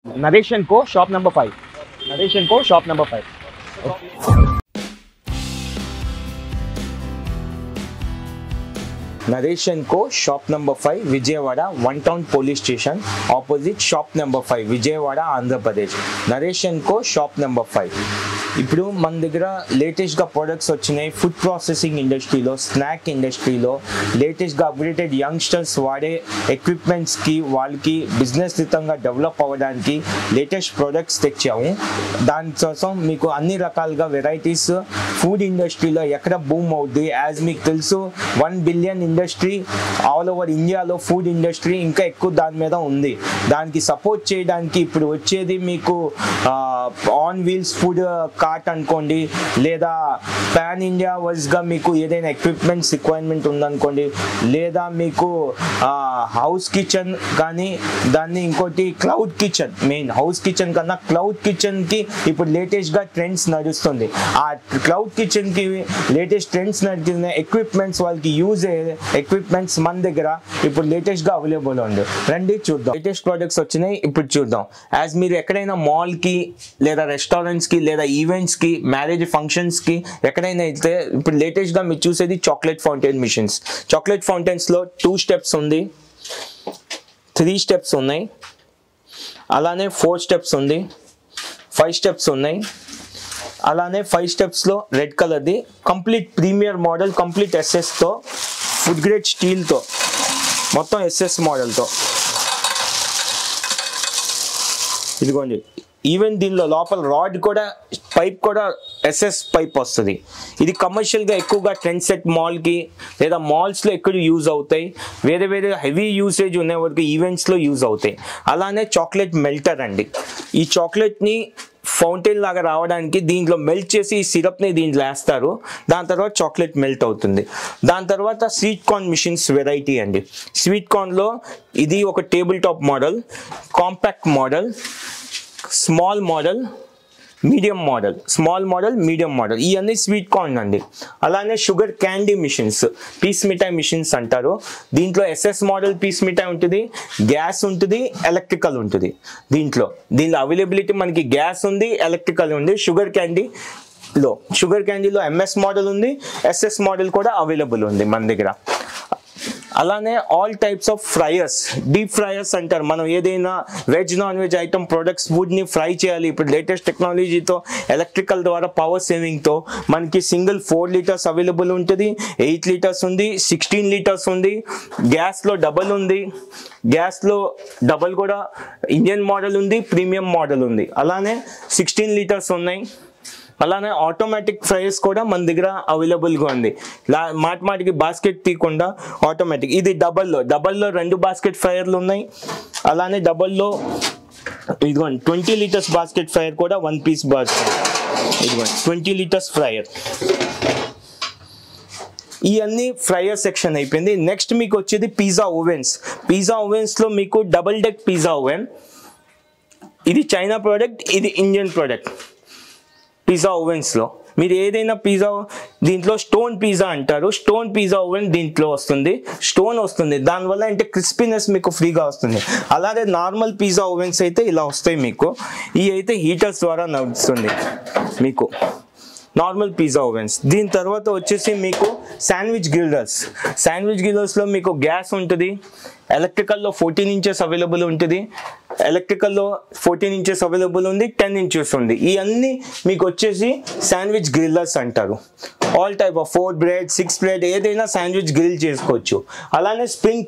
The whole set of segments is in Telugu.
Naresh & Co, shop number 5. Naresh & Co, shop number 5. Naresh & Co, shop number 5, Vijayawada, One Town Police Station, opposite shop number 5, Vijayawada, Andhra Pradesh. Naresh & Co, shop number 5. ఇప్పుడు మన దగ్గర లేటెస్ట్గా ప్రొడక్ట్స్ వచ్చినాయి. ఫుడ్ ప్రాసెసింగ్ ఇండస్ట్రీలో, స్నాక్ ఇండస్ట్రీలో లేటెస్ట్గా అప్డేటెడ్ యంగ్స్టర్స్ వాడే ఎక్విప్మెంట్స్కి, వాళ్ళకి బిజినెస్ రీతంగా డెవలప్ అవ్వడానికి లేటెస్ట్ ప్రొడక్ట్స్ తెచ్చాము. దానికోసం మీకు అన్ని రకాలుగా వెరైటీస్ ఫుడ్ ఇండస్ట్రీలో ఎక్కడ బూమ్ అవుద్ది. యాజ్ మీకు తెలుసు 1 బిలియన్ ఇండస్ట్రీ ఆల్ ఓవర్ ఇండియాలో ఫుడ్ ఇండస్ట్రీ ఇంకా ఎక్కువ దాని మీద ఉంది. దానికి సపోర్ట్ చేయడానికి ఇప్పుడు వచ్చేది మీకు ఆన్ వీల్స్ ఫుడ్ కార్ట్ అనుకోండి, లేదా పాన్ ఇండియా వైజ్గా మీకు ఏదైనా ఎక్విప్మెంట్స్ రిక్వైర్మెంట్ ఉందనుకోండి, లేదా మీకు హౌస్ కిచెన్ కానీ దాన్ని ఇంకోటి cloud kitchen, main house kitchen కన్నా క్లౌడ్ కిచెన్కి ఇప్పుడు లేటెస్ట్గా ట్రెండ్స్ నడుస్తుంది. ఆ క్లౌడ్ కిచెన్కి లేటెస్ట్ ట్రెండ్స్ నడిచిన ఎక్విప్మెంట్స్, వాళ్ళకి యూజ్ అయ్యే ఎక్విప్మెంట్స్ మన దగ్గర ఇప్పుడు లేటెస్ట్గా అవైలబుల్ ఉంది. రండి చూద్దాం. లేటెస్ట్ ప్రోడక్ట్స్ వచ్చినాయి, ఇప్పుడు చూద్దాం. యాజ్ మీరు ఎక్కడైనా మాల్కి లేదా రెస్టారెంట్స్కి లేదా ఈవెంట్స్కి, మ్యారేజ్ ఫంక్షన్స్కి ఎక్కడైనా అయితే ఇప్పుడు లేటెస్ట్గా మీరు చూసేది చాక్లెట్ ఫౌంటైన్ మిషన్స్. చాక్లెట్ ఫౌంటైన్స్లో 2 స్టెప్స్ ఉంది, 3 స్టెప్స్ ఉన్నాయి, అలానే 4 స్టెప్స్ ఉంది, 5 స్టెప్స్ ఉన్నాయి. అలానే 5 స్టెప్స్లో రెడ్ కలర్ది కంప్లీట్ ప్రీమియర్ మోడల్, కంప్లీట్ ఎస్ఎస్తో, ఫుడ్ గ్రేడ్ స్టీల్తో, మొత్తం ఎస్ఎస్ మోడల్తో. ఇదిగోండి, ఈవెన్ దీనిలో లోపల రాడ్ కూడా, పైప్ కూడా ఎస్ఎస్ పైప్ వస్తుంది. ఇది కమర్షియల్గా ఎక్కువగా ట్రెండ్ సెట్ మాల్కి లేదా మాల్స్లో ఎక్కువ యూజ్ అవుతాయి. వేరే వేరే హెవీ యూసేజ్ ఉన్న వరకు ఈవెంట్స్లో యూజ్ అవుతాయి. అలానే చాక్లెట్ మెల్టర్ అండి. ఈ చాక్లెట్ని ఫౌంటైన్ లాగా రావడానికి దీంట్లో మెల్ట్ చేసి ఈ సిరప్ని దీంట్లో వేస్తారు. దాని తర్వాత చాక్లెట్ మెల్ట్ అవుతుంది. దాని తర్వాత స్వీట్ కార్న్ మిషన్స్ వెరైటీ అండి. స్వీట్ కార్న్లో ఇది ఒక table top model, compact model, small model, medium model, small model, medium model, ఇవన్నీ స్వీట్ కార్న్ అండి. అలానే షుగర్ క్యాండీ మిషన్స్, పీస్ మిఠాయి మిషన్స్ అంటారు. దీంట్లో ఎస్ఎస్ మోడల్ పీస్ మిఠాయి ఉంటుంది, గ్యాస్ ఉంటుంది, ఎలక్ట్రికల్ ఉంటుంది. దీంట్లో అవైలబిలిటీ మనకి గ్యాస్ ఉంది, ఎలక్ట్రికల్ ఉంది. షుగర్ క్యాండీలో ఎంఎస్ మోడల్ ఉంది, ఎస్ఎస్ మోడల్ కూడా అవైలబుల్ ఉంది మన దగ్గర. అలానే all types of fryers, deep fryers అంటారు. మనం ఏదైనా veg non veg item products ఫుడ్ని ఫ్రై చేయాలి, ఇప్పుడు లేటెస్ట్ టెక్నాలజీతో ఎలక్ట్రికల్ ద్వారా పవర్ సేవింగ్తో మనకి సింగిల్ 4 లీటర్స్ అవైలబుల్ ఉంటుంది, 8 లీటర్స్ ఉంది, 16 లీటర్స్ ఉంది. గ్యాస్లో డబల్ ఉంది, గ్యాస్లో డబల్ కూడా ఇండియన్ మోడల్ ఉంది, ప్రీమియం మోడల్ ఉంది. అలానే 16 లీటర్స్ ఉన్నాయి. అలానే ఆటోమేటిక్ ఫ్రైస్ కూడా మన దగ్గర అవైలబుల్గా ఉంది. మాటికి బాస్కెట్ తీయకుండా ఆటోమేటిక్. ఇది డబల్లో 2 బాస్కెట్ ఫ్రైయర్లు ఉన్నాయి. అలానే డబల్లో ఇదిగోండి 20 లీటర్స్ బాస్కెట్ ఫ్రైయర్ కూడా 1 పీస్ బాస్కెట్. ఇదిగోండి 20 లీటర్స్ ఫ్రైయర్. ఇవన్నీ ఫ్రైయర్ సెక్షన్ అయిపోయింది. నెక్స్ట్ మీకు వచ్చేది పిజ్జా ఓవెన్స్. పిజ్జా ఓవెన్స్లో మీకు డబుల్ డెక్ పిజ్జా ఓవెన్. ఇది చైనా ప్రోడక్ట్, ఇది ఇండియన్ ప్రోడక్ట్. పిజ్జా ఓవెన్స్లో మీరు ఏదైనా పిజ్జా, దీంట్లో స్టోన్ పిజ్జా అంటారు, స్టోన్ పిజ్జా ఓవెన్ దీంట్లో వస్తుంది, స్టోన్ వస్తుంది. దానివల్ల అంటే క్రిస్పీనెస్ మీకు ఫ్రీగా వస్తుంది. అలాగే నార్మల్ పిజ్జా ఓవెన్స్ అయితే ఇలా వస్తాయి మీకు. ఇవి అయితే హీటర్స్ ద్వారా నడుస్తుంది మీకు నార్మల్ పిజ్జా ఓవెన్స్. దీని తర్వాత వచ్చేసి మీకు శాండ్విచ్ గ్రిల్లర్స్. శాండ్విచ్ గ్రిల్లర్స్లో మీకు గ్యాస్ ఉంటుంది, ఎలక్ట్రికల్లో 14 ఇంచెస్ అవైలబుల్ ఉంటుంది, ఎలక్ట్రికల్లో 14 ఇంచెస్ అవైలబుల్ ఉంది, 10 ఇంచెస్ ఉంది. ఇవన్నీ మీకు వచ్చేసి శాండ్విచ్ గ్రిల్లర్స్ అంటారు. All type of 4 bread 6 bread ఏదైనా శాండ్విచ్ గ్రిల్ చేసుకోవచ్చు. అలానే స్ప్రింగ్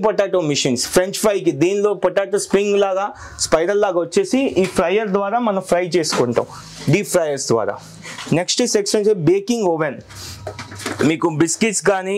పొటాటో మిషన్స్, ఫ్రెంచ్ ఫ్రైకి దీనిలో పొటాటో స్ప్రింగ్ లాగా స్పైరల్ లాగా వచ్చేసి ఈ ఫ్రైయర్ ద్వారా మనం ఫ్రై చేసుకుంటాం, డీప్ ఫ్రైయర్స్ ద్వారా. Next section baking oven. మీకు బిస్కెట్స్ కానీ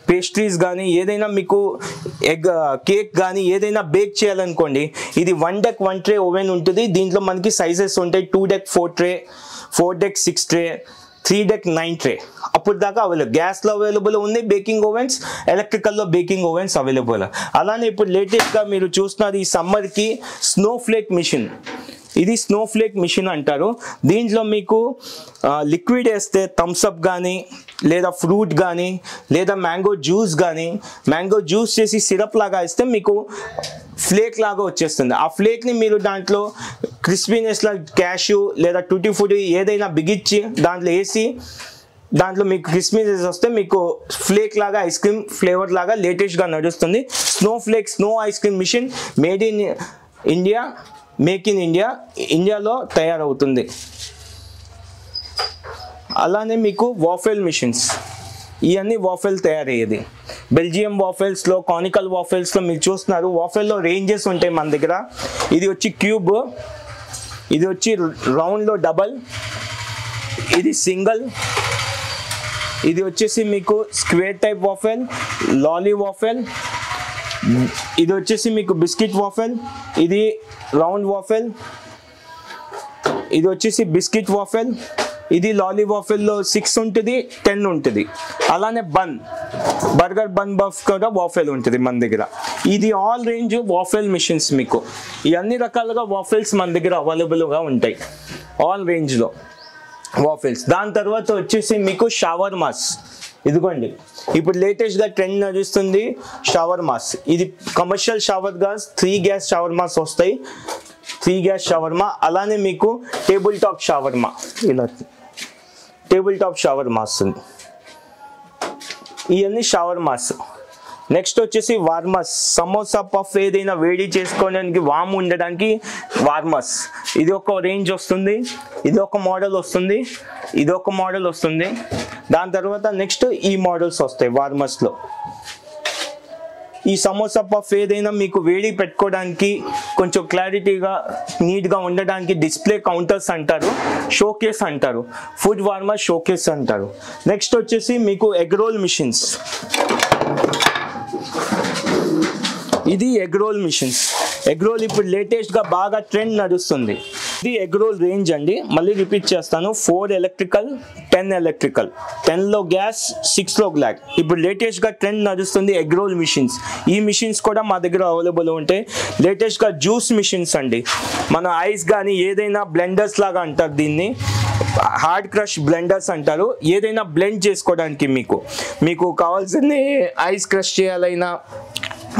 పేస్ట్రీస్ కానీ ఏదైనా మీకు కేక్ కానీ ఏదైనా బేక్ చేయాలనుకోండి, ఇది 1 డెక్ 1 ట్రే ఓవెన్ ఉంటుంది. దీంట్లో మనకి సైజెస్ ఉంటాయి. 2 deck 4 tray, 4 deck 6 tray, 3 deck 9 tray. అప్పుడు దాకా అవైలబుల్. గ్యాస్లో అవైలబుల్ ఉంది బేకింగ్ ఓవెన్స్, ఎలక్ట్రికల్లో బేకింగ్ ఓవెన్స్ అవైలబుల్. అలానే ఇప్పుడు లేటెస్ట్గా మీరు చూస్తున్నది ఈ సమ్మర్కి స్నోఫ్లేక్ మిషన్. ఇది స్నోఫ్లేక్ మిషన్ అంటారు. దీంట్లో మీకు లిక్విడ్ వేస్తే థమ్స్అప్ కానీ లేదా ఫ్రూట్ కానీ లేదా మ్యాంగో జ్యూస్ కానీ, మ్యాంగో జ్యూస్ చేసి సిరప్ లాగా ఇస్తే మీకు ఫ్లేక్ లాగా వచ్చేస్తుంది. ఆ ఫ్లేక్ని మీరు దాంట్లో క్రిస్పీనెస్లో క్యాష్యూ లేదా టూటీ ఫ్రూటీ ఏదైనా బిగించి దాంట్లో వేసి దాంట్లో మీకు క్రిస్పీనెస్ వస్తే మీకు ఫ్లేక్ లాగా ఐస్ క్రీమ్ ఫ్లేవర్ లాగా లేటెస్ట్గా నడుస్తుంది. Snow ice cream machine made in India, make in India, ఇండియాలో తయారవుతుంది. అలానే మీకు వాఫెల్ మిషన్స్, ఇవన్నీ వాఫెల్ తయారయ్యేది. బెల్జియం వాఫెల్స్లో, కానికల్ వాఫెల్స్లో మీరు చూస్తున్నారు వాఫెల్లో రేంజెస్ ఉంటాయి మన దగ్గర. ఇది వచ్చి క్యూబ్, ఇది వచ్చి రౌండ్లో డబల్, ఇది సింగిల్, ఇది వచ్చేసి మీకు స్క్వేర్ టైప్ వాఫెల్, లాలీ వాఫెల్, ఇది వచ్చేసి మీకు బిస్కెట్ వాఫెల్, ఇది రౌండ్ వాఫెల్, ఇది వచ్చేసి బిస్కెట్ వాఫెల్, ఇది లాలీ వాఫెల్లో 6 ఉంటుంది, 10 ఉంటుంది. అలానే బర్గర్ బన్ బఫ్ కూడా వాఫెల్ ఉంటుంది మన దగ్గర. ఇది ఆల్ రేంజ్ వాఫెల్ మిషన్స్. మీకు ఈ అన్ని రకాలుగా వాఫెల్స్ మన దగ్గర అవైలబుల్గా ఉంటాయి ఆల్ రేంజ్లో వాఫెల్స్. దాని తర్వాత వచ్చేసి మీకు షవర్మాస్. ఇదిగోండి ఇప్పుడు లేటెస్ట్గా ట్రెండ్ నడుస్తుంది షవర్మాస్. ఇది commercial shower gas 3 gas shawarmas వస్తాయి, 3 గ్యాస్ షవర్మా. అలానే మీకు టేబుల్ టాప్ షవర్మా, ఇలా టేబుల్ టాప్ షవర్మాస్, ఇవన్నీ షవర్మాస్. నెక్స్ట్ వచ్చేసి వార్మస్, సమోసా పఫ్ ఏదైనా వేడి చేసుకోవడానికి వామ్ ఉండడానికి వార్మస్. ఇది ఒక రేంజ్ వస్తుంది, ఇది ఒక మోడల్ వస్తుంది, ఇది ఒక మోడల్ వస్తుంది. దాని తర్వాత నెక్స్ట్ ఈ మోడల్స్ వస్తాయి వార్మస్లో. ఈ సమోసా పఫ్ ఏదైనా మీకు వేడి పెట్టుకోవడానికి కొంచెం క్లారిటీగా నీట్గా ఉండడానికి డిస్ప్లే కౌంటర్స్ అంటారు, షోకేస్ అంటారు, ఫుడ్ వార్మర్ షోకేస్ అంటారు. నెక్స్ట్ వచ్చేసి మీకు ఎగ్ రోల్ మిషన్స్. ఇది egg role machines. Egg role ఇప్పుడు లేటెస్ట్గా బాగా ట్రెండ్ నడుస్తుంది. ఇది ఎగ్ రోల్ రేంజ్ అండి, మళ్ళీ రిపీట్ చేస్తాను. 4 ఎలక్ట్రికల్, 10 ఎలక్ట్రికల్, 10లో గ్యాస్, 6లో బ్లాక్. ఇప్పుడు లేటెస్ట్గా ట్రెండ్ నడుస్తుంది ఎగ్ రోల్ మిషన్స్. ఈ మిషన్స్ కూడా మా దగ్గర అవైలబుల్ ఉంటాయి. లేటెస్ట్గా జ్యూస్ మిషన్స్ అండి, మన ఐస్ కానీ ఏదైనా బ్లెండర్స్ లాగా అంటారు దీన్ని, హార్డ్ క్రష్ బ్లెండర్స్ అంటారు. ఏదైనా బ్లెండ్ చేసుకోవడానికి మీకు కావాల్సింది ఐస్ క్రష్ చేయాలైనా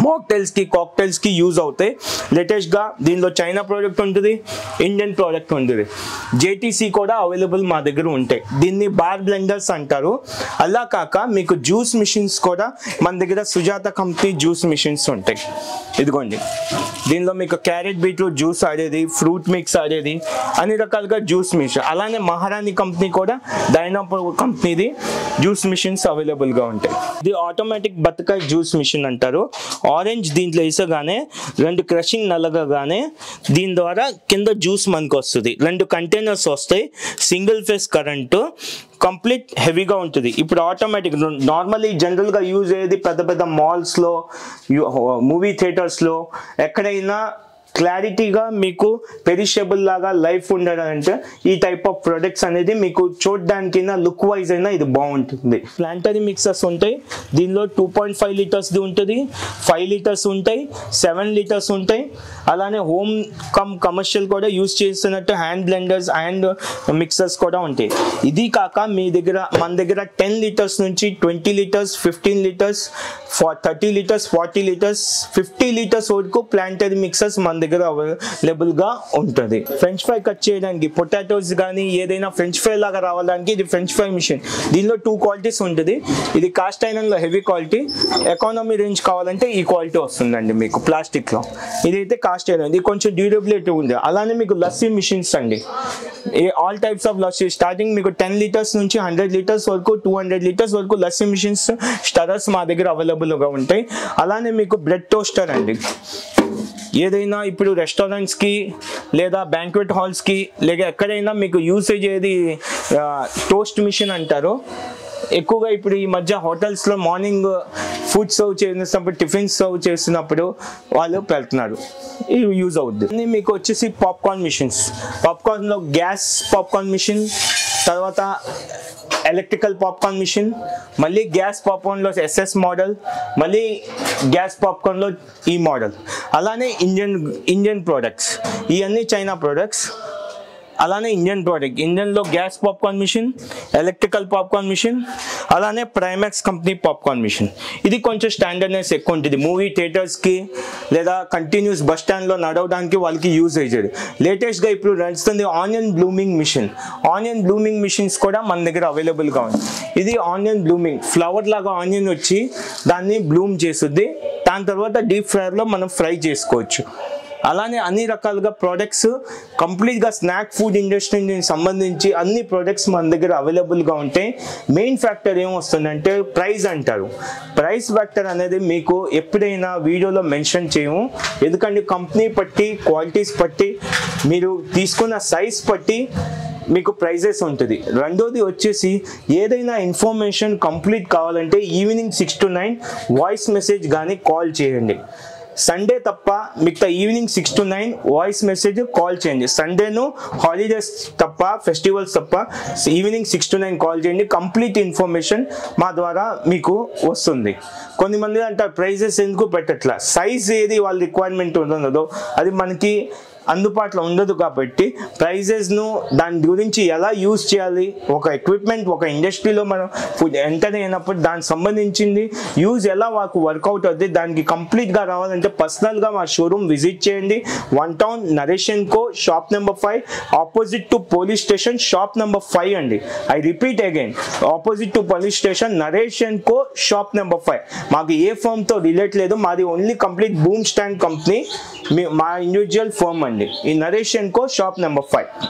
మాక్టైల్స్కి కాక్టైల్స్కి యూజ్ అవుతాయి. లేటెస్ట్గా దీనిలో చైనా ప్రోడక్ట్ ఉంటుంది, ఇండియన్ ప్రోడక్ట్ ఉంటుంది, జేటీసీ కూడా అవైలబుల్ మా దగ్గర ఉంటాయి. దీన్ని బార్ బ్లెండర్స్ అంటారు. అలా కాక మీకు జ్యూస్ మిషన్స్ కూడా మన దగ్గర సుజాత కంపెనీ జ్యూస్ మిషన్స్ ఉంటాయి. ఇదిగోండి దీనిలో మీకు క్యారెట్ బీట్రూట్ జ్యూస్ ఆడేది, ఫ్రూట్ మిక్స్ ఆడేది, అన్ని రకాలుగా జ్యూస్ మిషన్. అలానే మహారాణి కంపెనీ కూడా, డైనాపో కంపెనీది జ్యూస్ మిషన్స్ అవైలబుల్గా ఉంటాయి. ఇది ఆటోమేటిక్ బతకాయ జ్యూస్ మిషన్ అంటారు. ఆరెంజ్ దీంట్లో వేసగానే 2 క్రషింగ్ నలగగానే దీని ద్వారా కింద జ్యూస్ మనకు వస్తుంది. 2 కంటైనర్స్ వస్తాయి, సింగిల్ ఫేస్ కరెంటు, కంప్లీట్ హెవీగా ఉంటుంది. ఇప్పుడు ఆటోమేటిక్ నార్మల్లీ జనరల్గా యూజ్ అయ్యేది పెద్ద పెద్ద మాల్స్లో, మూవీ థియేటర్స్లో, ఎక్కడైనా క్లారిటీగా మీకు పెరిషబుల్ లాగా లైఫ్ ఉండదంటే ఈ టైప్ ఆఫ్ ప్రొడక్ట్స్ అనేది మీకు చూడడానికైనా లుక్ వైజ్ అయినా ఇది బాగుంటుంది. ప్లాంటరీ మిక్సర్స్ ఉంటాయి, దీనిలో 2.5 లీటర్స్ది ఉంటుంది, 5 లీటర్స్ ఉంటాయి, 7 లీటర్స్ ఉంటాయి. అలానే హోమ్ కమర్షియల్ కూడా యూజ్ చేస్తున్నట్టు హ్యాండ్ బ్లెండర్స్ అండ్ మిక్సర్స్ కూడా ఉంటాయి. ఇది కాక మన దగ్గర 10 లీటర్స్ నుంచి 20 litres, 15 litres, 30 litres, 40 litres, 50 litres వరకు ప్లాంటరీ మిక్సర్స్ మన దగ్గర అవైలబుల్ గా ఉంటుంది. ఫ్రెంచ్ ఫ్రై కట్ చేయడానికి, పొటాటోస్ కానీ ఏదైనా ఫ్రెంచ్ ఫ్రై లాగా రావడానికి ఇది ఫ్రెంచ్ ఫ్రై మిషన్. దీనిలో 2 క్వాలిటీస్ ఉంటుంది. ఇది కాస్ట్ ఐరన్ లో హెవీ క్వాలిటీ, ఎకానమీ రేంజ్ కావాలంటే ఈ క్వాలిటీ వస్తుందండి మీకు ప్లాస్టిక్ లో. ఇదైతే కాస్ట్ ఐరన్, ఇది కొంచెం డ్యూరబిలిటీ ఉంది. అలానే మీకు లస్సీ మిషన్స్ అండి, all types of lassi, starting మీకు 10 లీటర్స్ నుంచి 100 లీటర్స్ వరకు, 200 లీటర్స్ వరకు లస్సీ మిషన్స్, స్టరర్స్ మా దగ్గర అవైలబుల్ గా ఉంటాయి. అలానే మీకు బ్రెడ్ టోస్టర్ అండి, ఏదైనా ఇప్పుడు రెస్టారెంట్స్కి లేదా బ్యాంక్వెట్ హాల్స్కి లేదా ఎక్కడైనా మీకు యూసేజ్ ఏది టోస్ట్ మిషన్ అంటారు. ఎక్కువగా ఇప్పుడు ఈ మధ్య హోటల్స్లో మార్నింగ్ ఫుడ్ సర్వ్ చేసినప్పుడు, టిఫిన్ సర్వ్ చేసినప్పుడు వాళ్ళు పెడుతున్నారు, ఇది యూజ్ అవుద్ది. మీకు వచ్చేసి పాప్కార్న్ మిషన్స్, పాప్కార్న్లో గ్యాస్ పాప్కార్న్ మిషన్, తర్వాత ఎలక్ట్రికల్ పాప్కార్న్ మిషన్, మళ్ళీ గ్యాస్ పాప్కార్న్లో SS మోడల్, మళ్ళీ గ్యాస్ పాప్కార్న్లో ఈ మోడల్. అలానే ఇండియన్ ప్రోడక్ట్స్, ఇవన్నీ చైనా ప్రోడక్ట్స్. అలానే ఇండియన్ ప్రోడక్ట్, ఇండియన్లో gas popcorn machine, electrical popcorn machine, అలానే ప్రైమాక్స్ కంపెనీ పాప్కార్న్ మిషన్. ఇది కొంచెం స్టాండర్డ్నెస్ ఎక్కువ ఉంటుంది, మూవీ థియేటర్స్కి లేదా కంటిన్యూస్ బస్ స్టాండ్లో నడవడానికి వాళ్ళకి యూజ్ అయ్యేది. లేటెస్ట్గా ఇప్పుడు నడుస్తుంది onion blooming machine. Onion blooming machines కూడా మన దగ్గర అవైలబుల్గా ఉంది. ఇది ఆనియన్ బ్లూమింగ్, ఫ్లవర్ లాగా ఆనియన్ వచ్చి దాన్ని బ్లూమ్ చేస్తుంది, దాని తర్వాత డీప్ ఫ్రైయర్లో మనం ఫ్రై చేసుకోవచ్చు. అలానే అన్ని రకాలుగా ప్రోడక్ట్స్ కంప్లీట్గా స్నాక్ ఫుడ్ ఇండస్ట్రీకి సంబంధించి అన్ని ప్రోడక్ట్స్ మన దగ్గర అవైలబుల్గా ఉంటాయి. మెయిన్ ఫ్యాక్టర్ ఏమొస్తుందంటే ప్రైస్ అంటారు. ప్రైస్ ఫ్యాక్టర్ అనేది మీకు ఎప్పుడైనా వీడియోలో మెన్షన్ చేయము, ఎందుకంటే కంపెనీ పట్టి, క్వాలిటీస్ పట్టి, మీరు తీసుకున్న సైజ్ పట్టి మీకు ప్రైజెస్ ఉంటుంది. రెండోది వచ్చేసి ఏదైనా ఇన్ఫర్మేషన్ కంప్లీట్ కావాలంటే ఈవినింగ్ 6 to 9 వాయిస్ మెసేజ్ కానీ కాల్ చేయండి. సండే తప్ప మిగతా evening 6 to 9 voice message call చేయండి. సండేను హాలిడేస్ తప్ప, ఫెస్టివల్స్ తప్ప ఈవినింగ్ 6 to 9 కాల్ చేయండి. కంప్లీట్ ఇన్ఫర్మేషన్ మా ద్వారా మీకు వస్తుంది. కొంతమంది అంటారు ప్రైజెస్ ఎందుకు పెట్టట్లా, సైజ్ ఏది వాళ్ళ రిక్వైర్మెంట్ ఉంటుందో అది మనకి అందుబాటులో ఉండదు కాబట్టి ప్రైజెస్ను దాని గురించి ఎలా యూజ్ చేయాలి, ఒక ఎక్విప్మెంట్ ఒక ఇండస్ట్రీలో మనం ఎంటర్ అయినప్పుడు దానికి సంబంధించింది యూజ్ ఎలా మాకు వర్కౌట్ అవుతుంది, దానికి కంప్లీట్గా రావాలంటే పర్సనల్గా మా షోరూమ్ విజిట్ చేయండి. 1 Town narration co, shop number 5, opposite to police station, shop number 5 అండి. I repeat again, opposite to police station, narration co, shop number 5. మాకు ఏ ఫర్మ్తో రిలేట్ లేదు, మాది only complete boom stand company, మా ఇండివిజువల్ ఫర్మ్ అండి. ఈ నరేషన్ కో, షాప్ నెంబర్ 5.